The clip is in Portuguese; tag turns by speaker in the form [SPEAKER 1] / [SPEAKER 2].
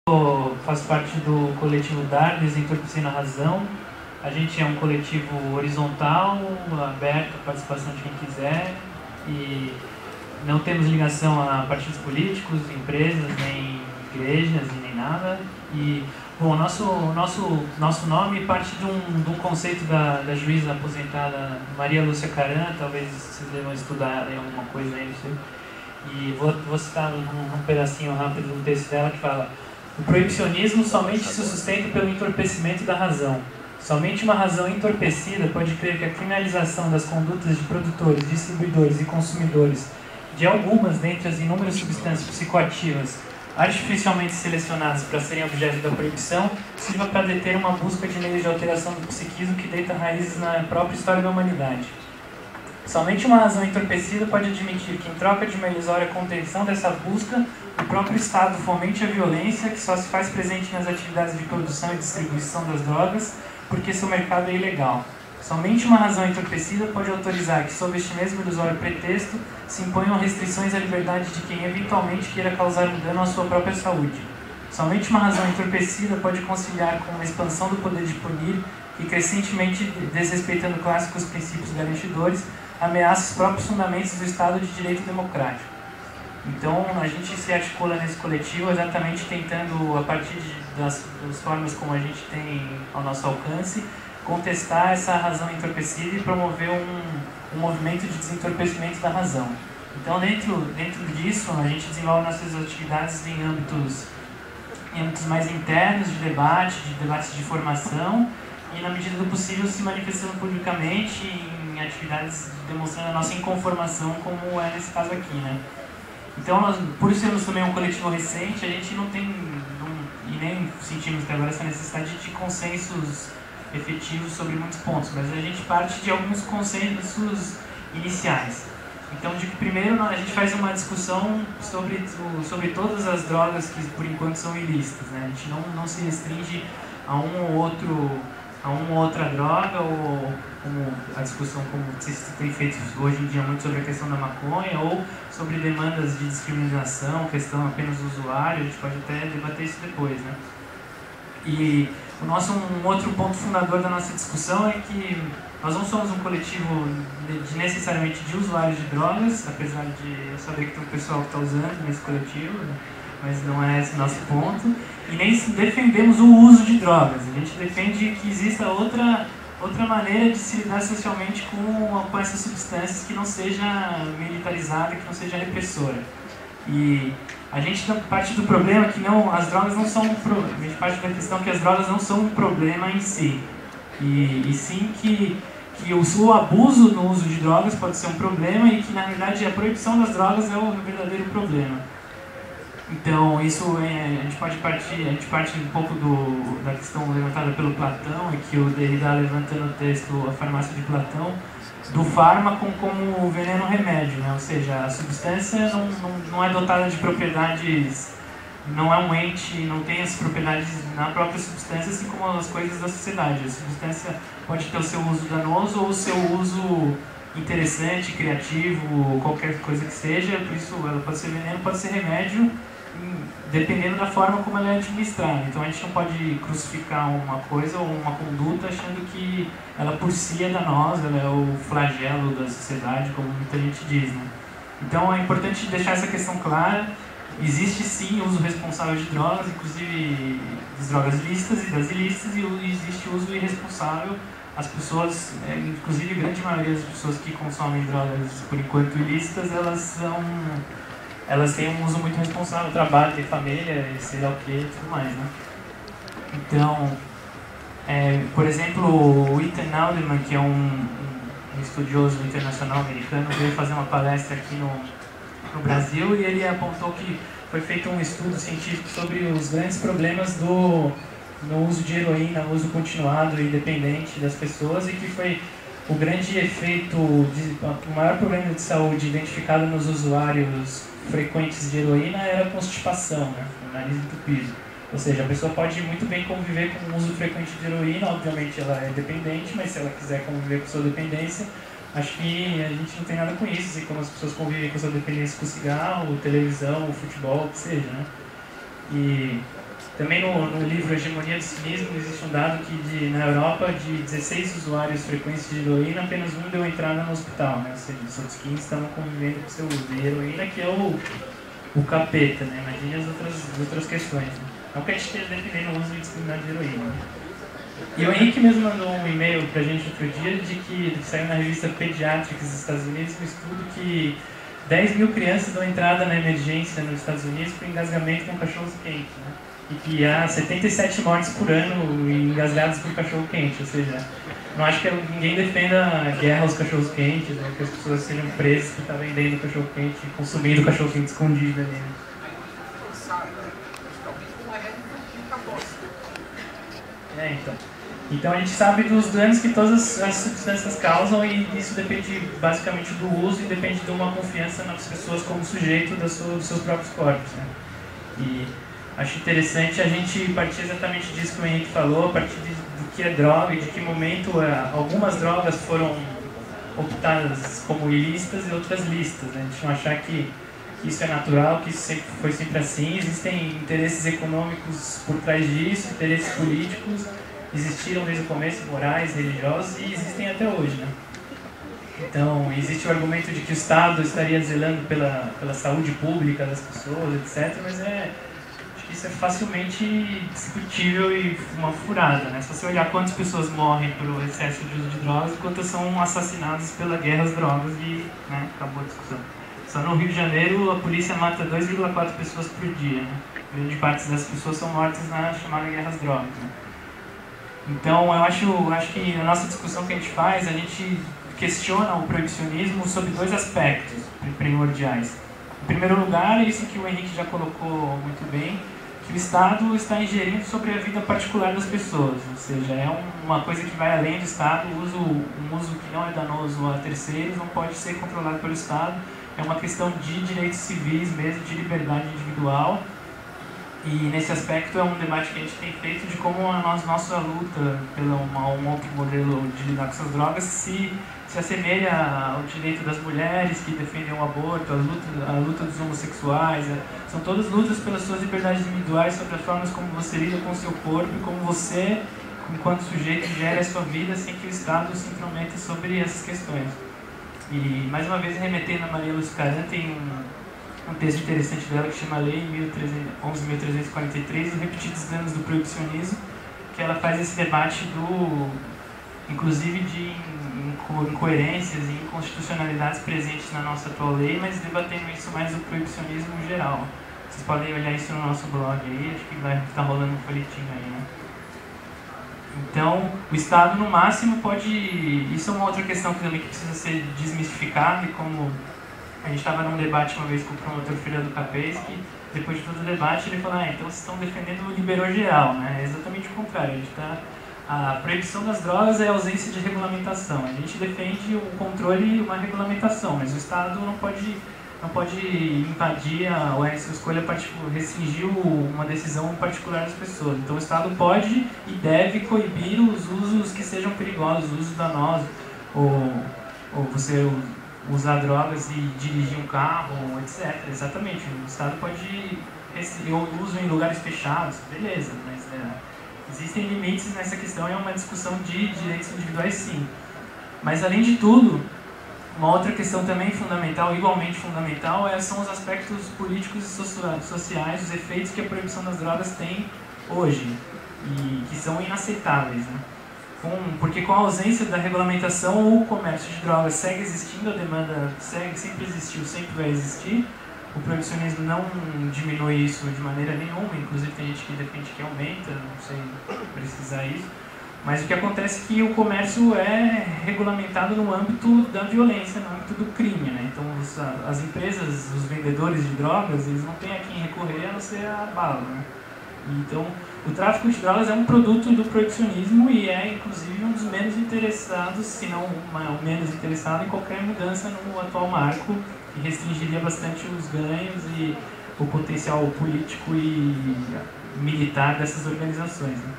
[SPEAKER 1] Eu faço parte do coletivo Dardes, Entorpecendo a Razão. A gente é um coletivo horizontal, aberto à participação de quem quiser, e não temos ligação a partidos políticos, empresas, nem igrejas, nem nada. E, bom, nosso nome parte de um conceito da juíza aposentada Maria Lúcia Caran. Talvez vocês devam estudar alguma coisa aí, não sei. E vou citar um pedacinho rápido do texto dela que fala: o proibicionismo somente se sustenta pelo entorpecimento da razão. Somente uma razão entorpecida pode crer que a criminalização das condutas de produtores, distribuidores e consumidores de algumas dentre as inúmeras substâncias psicoativas artificialmente selecionadas para serem objeto da proibição sirva para deter uma busca de meios de alteração do psiquismo que deita raízes na própria história da humanidade. Somente uma razão entorpecida pode admitir que, em troca de uma ilusória contenção dessa busca, o próprio Estado fomente a violência que só se faz presente nas atividades de produção e distribuição das drogas, porque seu mercado é ilegal. Somente uma razão entorpecida pode autorizar que, sob este mesmo ilusório pretexto, se imponham restrições à liberdade de quem eventualmente queira causar um dano à sua própria saúde. Somente uma razão entorpecida pode conciliar com uma expansão do poder de punir que, crescentemente desrespeitando clássicos princípios garantidores, ameaça os próprios fundamentos do Estado de Direito Democrático. Então, a gente se articula nesse coletivo exatamente tentando, a partir das formas como a gente tem ao nosso alcance, contestar essa razão entorpecida e promover um movimento de desentorpecimento da razão. Então, dentro disso, a gente desenvolve nossas atividades em âmbitos mais internos, de debates de formação, e, na medida do possível, se manifestando publicamente em atividades demonstrando a nossa inconformação, como é nesse caso aqui, né? Então, por sermos também um coletivo recente, a gente não tem, e nem sentimos até agora essa necessidade de consensos efetivos sobre muitos pontos, mas a gente parte de alguns consensos iniciais. Então, de que primeiro a gente faz uma discussão sobre todas as drogas que por enquanto são ilícitas, né? A gente não se restringe a uma outra droga, ou como a discussão como se tem feito hoje em dia muito sobre a questão da maconha, ou sobre demandas de discriminação, questão apenas do usuário. A gente pode até debater isso depois, né? E um outro ponto fundador da nossa discussão é que nós não somos um coletivo necessariamente de usuários de drogas, apesar de eu saber que tem um pessoal que está usando nesse coletivo, né? Mas não é esse o nosso ponto. E nem defendemos o uso de drogas. A gente defende que exista outra maneira de se lidar socialmente com essas substâncias que não seja militarizada, que não seja repressora. E a gente parte do problema que as drogas não são um problema. A gente parte da questão que as drogas não são um problema em si. E sim que o abuso no uso de drogas pode ser um problema, e que, na verdade, a proibição das drogas é o verdadeiro problema. Então, isso a gente parte um pouco da questão levantada pelo Platão, e que o Derrida levanta no texto A Farmácia de Platão, do fármaco como veneno remédio, né? Ou seja, a substância não é dotada de propriedades, não é um ente, não tem as propriedades na própria substância, assim como as coisas da sociedade. A substância pode ter o seu uso danoso ou o seu uso interessante, criativo, qualquer coisa que seja. Por isso, ela pode ser veneno, pode ser remédio, dependendo da forma como ela é administrada. Então, a gente não pode crucificar uma coisa ou uma conduta achando que ela por si é danosa, ela é o flagelo da sociedade, como muita gente diz, né? Então, é importante deixar essa questão clara. Existe sim o uso responsável de drogas, inclusive das drogas lícitas e das ilícitas, e existe o uso irresponsável. As pessoas, inclusive a grande maioria das pessoas que consomem drogas por enquanto ilícitas, elas têm um uso muito responsável, trabalho, tem família, e sei lá o que e tudo mais, né? Então, por exemplo, o Ethan Alderman, que é um estudioso internacional americano, veio fazer uma palestra aqui no Brasil, e ele apontou que foi feito um estudo científico sobre os grandes problemas no uso de heroína, no uso continuado e dependente das pessoas, e que foi o grande efeito, o maior problema de saúde identificado nos usuários frequentes de heroína era a constipação, né? O nariz entupido. Ou seja, a pessoa pode muito bem conviver com o uso frequente de heroína. Obviamente ela é dependente, mas se ela quiser conviver com sua dependência, acho que a gente não tem nada com isso, assim como as pessoas convivem com sua dependência com cigarro, televisão, futebol, o que seja, né? E Também no livro Hegemonia do Cinismo existe um dado que na Europa, de 16 usuários frequentes de heroína, apenas um deu entrada no hospital, né? Ou seja, os outros 15 estavam convivendo com o seu uso. E heroína que é o capeta, né? Imagine as outras questões. Né? Não que a gente esteja defendendo o uso indiscriminado de heroína. Né? E o Henrique mesmo mandou um e-mail pra gente outro dia de que saiu na revista Pediatrics dos Estados Unidos um estudo que 10 mil crianças dão entrada na emergência nos Estados Unidos por engasgamento com cachorros quentes, né? E que há 77 mortes por ano engasgadas por cachorro quente, ou seja, não acho que ninguém defenda a guerra aos cachorros quentes, né? Que as pessoas sejam presas por estar vendendo cachorro quente e consumindo cachorro quente escondido ali. Né? Então a gente sabe dos danos que todas as substâncias causam e isso depende basicamente do uso e depende de uma confiança nas pessoas como sujeito dos seus próprios corpos. Né? E acho interessante a gente partir exatamente disso que o Henrique falou, a partir do que é droga e de que momento algumas drogas foram optadas como ilícitas e outras lícitas. Né? A gente não achar que isso é natural, que isso foi sempre assim. Existem interesses econômicos por trás disso, interesses políticos, existiram desde o começo, morais, religiosos, e existem até hoje. Né? Então, existe o argumento de que o Estado estaria zelando pela saúde pública das pessoas, etc., mas acho que isso é facilmente discutível e uma furada. Né? Se você olhar quantas pessoas morrem por excesso de uso de drogas, quantas são assassinadas pela guerra às drogas, e né, acabou a discussão. Só no Rio de Janeiro, a polícia mata 2,4 pessoas por dia. Né? Grande parte das pessoas são mortas na chamada guerra às drogas. Né? Então, eu acho que na nossa discussão que a gente faz, a gente questiona o proibicionismo sob dois aspectos primordiais. Em primeiro lugar, isso que o Henrique já colocou muito bem, que o Estado está ingerindo sobre a vida particular das pessoas, ou seja, é uma coisa que vai além do Estado, um uso que não é danoso a terceiros não pode ser controlado pelo Estado, é uma questão de direitos civis mesmo, de liberdade individual. E nesse aspecto é um debate que a gente tem feito de como a nossa luta pelo um outro modelo de lidar com essas drogas se assemelha ao direito das mulheres que defendem o aborto, a luta dos homossexuais. São todas lutas pelas suas liberdades individuais sobre as formas como você lida com o seu corpo e como você, enquanto sujeito, gera a sua vida sem que o Estado se intrometa sobre essas questões. E, mais uma vez, remetendo a Maria Lúcia Caran, tem um texto interessante dela que chama Lei 11.343, Os Repetidos Danos do Proibicionismo, que ela faz esse debate inclusive de incoerências e inconstitucionalidades presentes na nossa atual lei, mas debatendo isso mais do proibicionismo geral. Vocês podem olhar isso no nosso blog aí, acho que vai estar rolando um folhetinho aí, né? Então, o Estado, no máximo, pode... Isso é uma outra questão que também precisa ser desmistificada, e como a gente estava num debate uma vez com o promotor Fernando Capês, que depois de todo o debate ele falou, então vocês estão defendendo o liberou geral, né? É exatamente o contrário, a proibição das drogas é a ausência de regulamentação. A gente defende um controle e uma regulamentação, mas o Estado não pode invadir ou sua escolha restringir uma decisão particular das pessoas. Então o Estado pode e deve coibir os usos que sejam perigosos, o uso danoso, ou você usar drogas e dirigir um carro, etc. Exatamente, o Estado pode restringir o uso em lugares fechados, beleza, mas existem limites nessa questão, é uma discussão de direitos individuais, sim. Mas, além de tudo, uma outra questão também fundamental, igualmente fundamental, são os aspectos políticos e sociais, os efeitos que a proibição das drogas tem hoje, e que são inaceitáveis. Né? Porque com a ausência da regulamentação, o comércio de drogas segue existindo, a demanda sempre existiu, sempre vai existir. O proibicionismo não diminui isso de maneira nenhuma, inclusive tem gente que defende que aumenta, não sei precisar isso. Mas o que acontece é que o comércio é regulamentado no âmbito da violência, no âmbito do crime. Né? Então as empresas, os vendedores de drogas, eles não têm a quem recorrer a não ser a bala. Né? Então o tráfico de drogas é um produto do proibicionismo e é inclusive um dos menos interessados, se não o menos interessado em qualquer mudança no atual marco, e restringiria bastante os ganhos e o potencial político e militar dessas organizações. Né?